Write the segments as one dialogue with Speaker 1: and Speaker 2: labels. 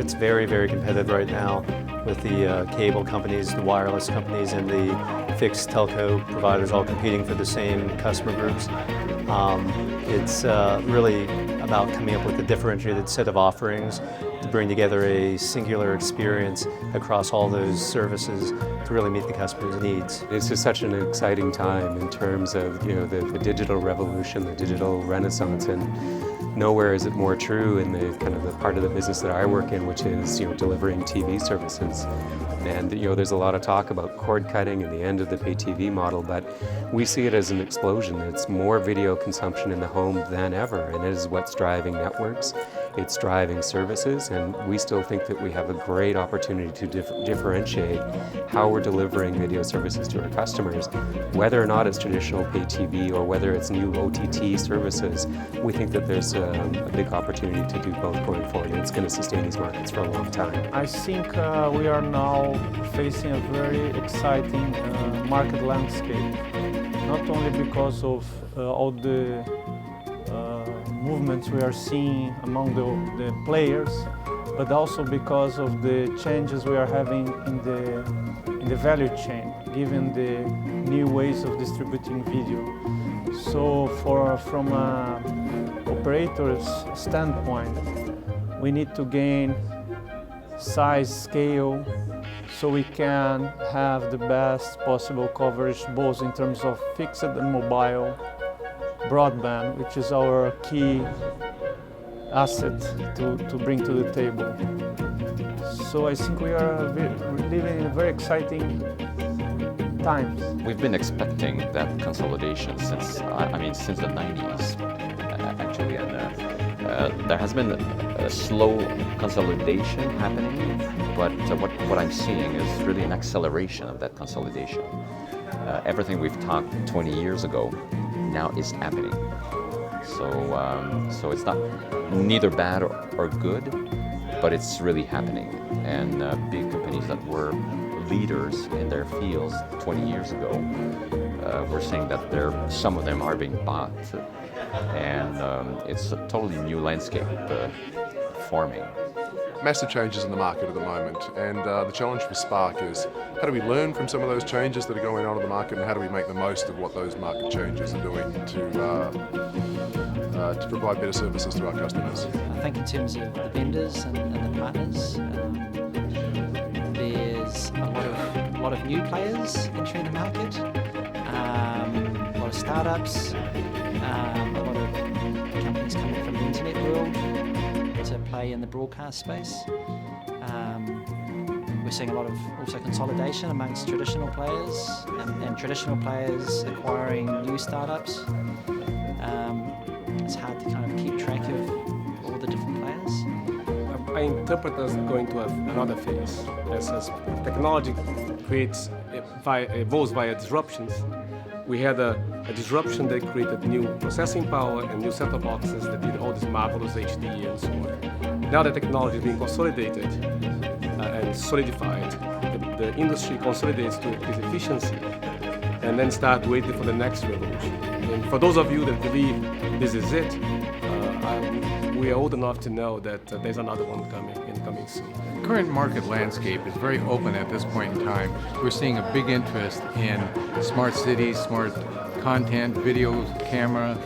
Speaker 1: It's very, very competitive right now with the cable companies, the wireless companies, and the fixed telco providers all competing for the same customer groups. It's really about coming up with a differentiated set of offerings to bring together a singular experience across all those services to really meet the customer's needs.
Speaker 2: It's just such an exciting time in terms of the digital revolution, the digital renaissance, and nowhere is it more true in the kind of the part of the business that I work in, which is delivering TV services. And there's a lot of talk about cord cutting and the end of the pay TV model, but we see it as an explosion. It's more video consumption in the home than ever, and it is what's driving networks. It's driving services, and we still think that we have a great opportunity to differentiate how we're delivering video services to our customers. Whether or not it's traditional pay TV or whether it's new OTT services, we think that there's a big opportunity to do both going forward, and it's going to sustain these markets for a long time.
Speaker 3: I think we are now facing a very exciting market landscape, not only because of all the movements we are seeing among the players, but also because of the changes we are having in the value chain, given the new ways of distributing video. So from an operator's standpoint, we need to gain size, scale, so we can have the best possible coverage, both in terms of fixed and mobile, broadband, which is our key asset to bring to the table. So I think we are living in very exciting times.
Speaker 4: We've been expecting that consolidation since the 90s, actually, and there has been a slow consolidation happening, but what I'm seeing is really an acceleration of that consolidation. Everything we've talked 20 years ago now is happening. So it's not neither bad or good, but it's really happening. And big companies that were leaders in their fields 20 years ago, we're seeing that some of them are being bought, and it's a totally new landscape forming.
Speaker 5: Massive changes in the market at the moment, and the challenge for Spark is how do we learn from some of those changes that are going on in the market, and how do we make the most of what those market changes are doing to provide better services to our customers.
Speaker 6: I think in terms of the vendors and the partners, there's a lot of new players entering the market, a lot of startups, a lot of companies coming from the internet world to play in the broadcast space. We're seeing a lot of also consolidation amongst traditional players and traditional players acquiring new startups. It's hard to kind of keep track of all the different players.
Speaker 7: I interpret us going to another phase. As technology evolves via disruptions, we had a disruption that created new processing power and new set-top boxes that did all this marvelous HD and so on. Now the technology is being consolidated and solidified. The industry consolidates to increase efficiency and then start waiting for the next revolution. And for those of you that believe this is it, we are old enough to know that there's another one coming soon.
Speaker 8: The current market landscape is very open at this point in time. We're seeing a big interest in smart cities, smart content, video, camera.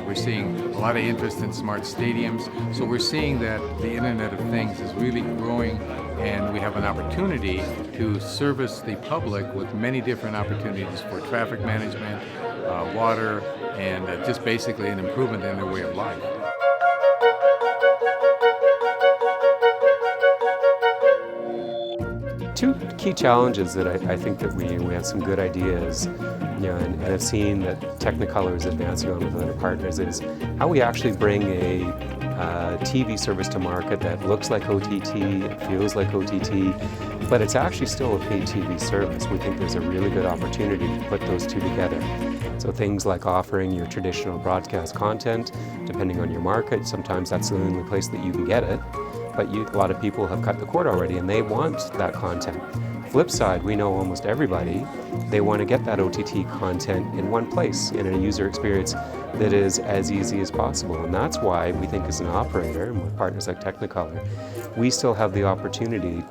Speaker 8: We're seeing a lot of interest in smart stadiums. So we're seeing that the Internet of Things is really growing, and we have an opportunity to service the public with many different opportunities for traffic management, water, and just basically an improvement in their way of life.
Speaker 2: Two key challenges that I think that we have some good ideas, and have seen that Technicolor is advancing on with other partners, is how we actually bring a TV service to market that looks like OTT, it feels like OTT, but it's actually still a paid TV service. We think there's a really good opportunity to put those two together. So things like offering your traditional broadcast content, depending on your market, sometimes that's the only place that you can get it. but a lot of people have cut the cord already and they want that content. Flip side, we know almost everybody, they want to get that OTT content in one place in a user experience that is as easy as possible. And that's why we think as an operator, and with partners like Technicolor, we still have the opportunity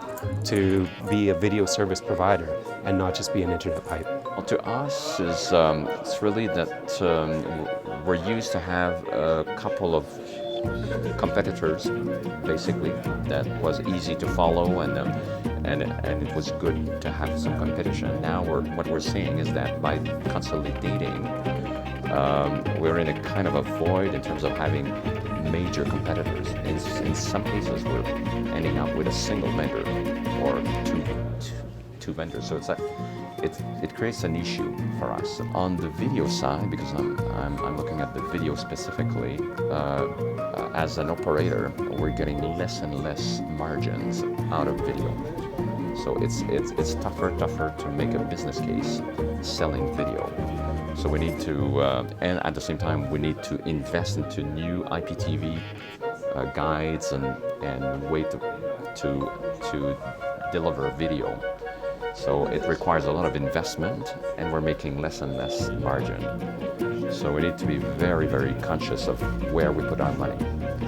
Speaker 2: to be a video service provider and not just be an internet pipe.
Speaker 4: Well, to us, it's really that we're used to have a couple of competitors, basically, that was easy to follow, and it was good to have some competition. Now what we're seeing is that by consolidating, we're in a kind of a void in terms of having major competitors. In some cases, we're ending up with a single vendor or two vendors. So it creates an issue for us. On the video side, because I'm looking at the video specifically, as an operator, we're getting less and less margins out of video. So it's tougher to make a business case selling video. So we need to, and at the same time, we need to invest into new IPTV guides and way to deliver video. So it requires a lot of investment, and we're making less and less margin. So we need to be very, very conscious of where we put our money.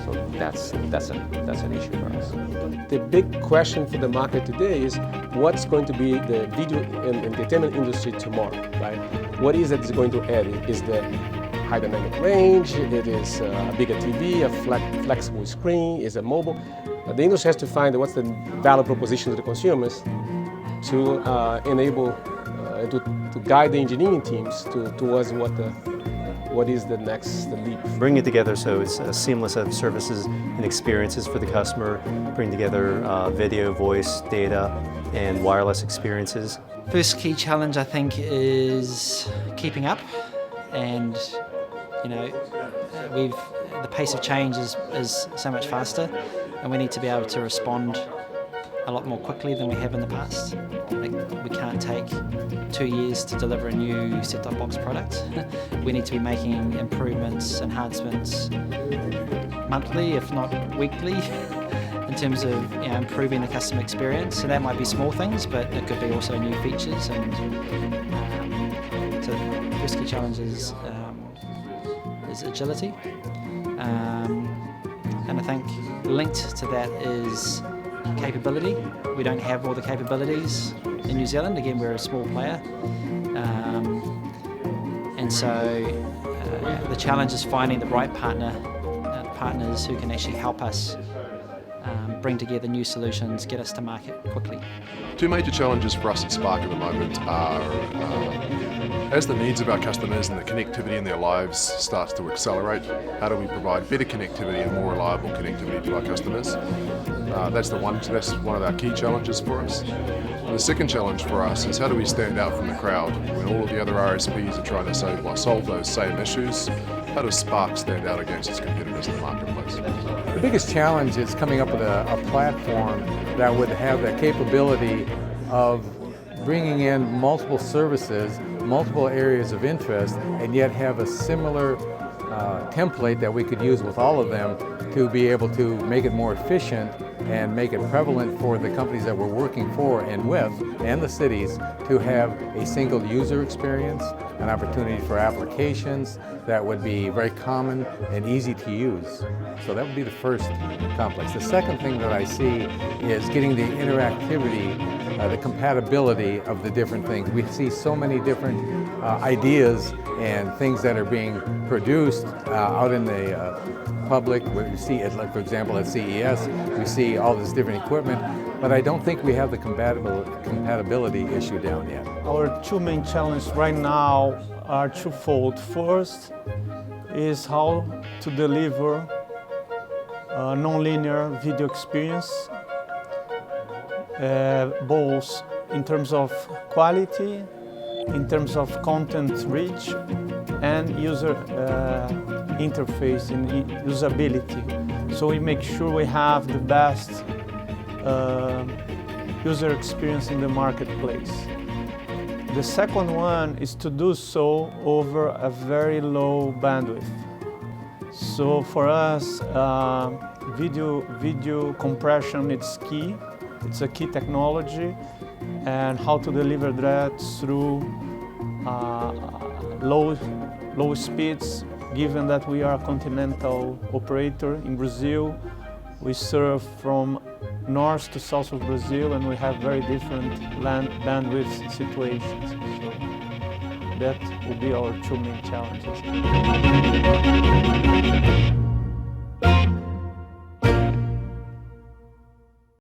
Speaker 4: So that's an issue for us.
Speaker 7: The big question for the market today is what's going to be the video and entertainment industry tomorrow, right? What is it going to add? Is the high dynamic range? It is a bigger TV, a flexible screen? Is it mobile? The industry has to find what's the value proposition to the consumers to enable to guide the engineering teams towards what is the next leap.
Speaker 1: Bring it together so it's a seamless set of services and experiences for the customer. Bring together video, voice, data, and wireless experiences.
Speaker 6: First key challenge, I think, is keeping up, and the pace of change is so much faster, and we need to be able to respond a lot more quickly than we have in the past. We can't take 2 years to deliver a new set-top box product. We need to be making improvements, enhancements monthly, if not weekly, in terms of improving the customer experience. So that might be small things, but it could be also new features. And so the first key challenge is agility. And I think linked to that is capability. We don't have all the capabilities in New Zealand. Again, we're a small player. And so the challenge is finding the right partners who can actually help us bring together new solutions, get us to market quickly.
Speaker 5: Two major challenges for us at Spark at the moment are as the needs of our customers and the connectivity in their lives starts to accelerate, how do we provide better connectivity and more reliable connectivity to our customers? That's one of our key challenges for us. The second challenge for us is how do we stand out from the crowd when all of the other RSPs are trying to solve those same issues? How does Spark stand out against its competitors in the marketplace?
Speaker 8: The biggest challenge is coming up with a platform that would have the capability of bringing in multiple services, multiple areas of interest, and yet have a similar template that we could use with all of them to be able to make it more efficient and make it prevalent for the companies that we're working for and with, and the cities, to have a single user experience, an opportunity for applications that would be very common and easy to use. So that would be the first complex. The second thing that I see is getting the interactivity, the compatibility of the different things. We see so many different ideas and things that are being produced out in the public. We see it, like for example at CES, we see all this different equipment, but I don't think we have the compatibility issue down yet.
Speaker 3: Our two main challenges right now are twofold. First is how to deliver a non-linear video experience, both in terms of quality, in terms of content reach, and user interface and usability. So we make sure we have the best user experience in the marketplace. The second one is to do so over a very low bandwidth. So for us, video compression is key. It's a key technology, and how to deliver that through low speeds. Given that we are a continental operator in Brazil, we serve from north to south of Brazil, and we have very different land bandwidth situations. So that will be our two main challenges.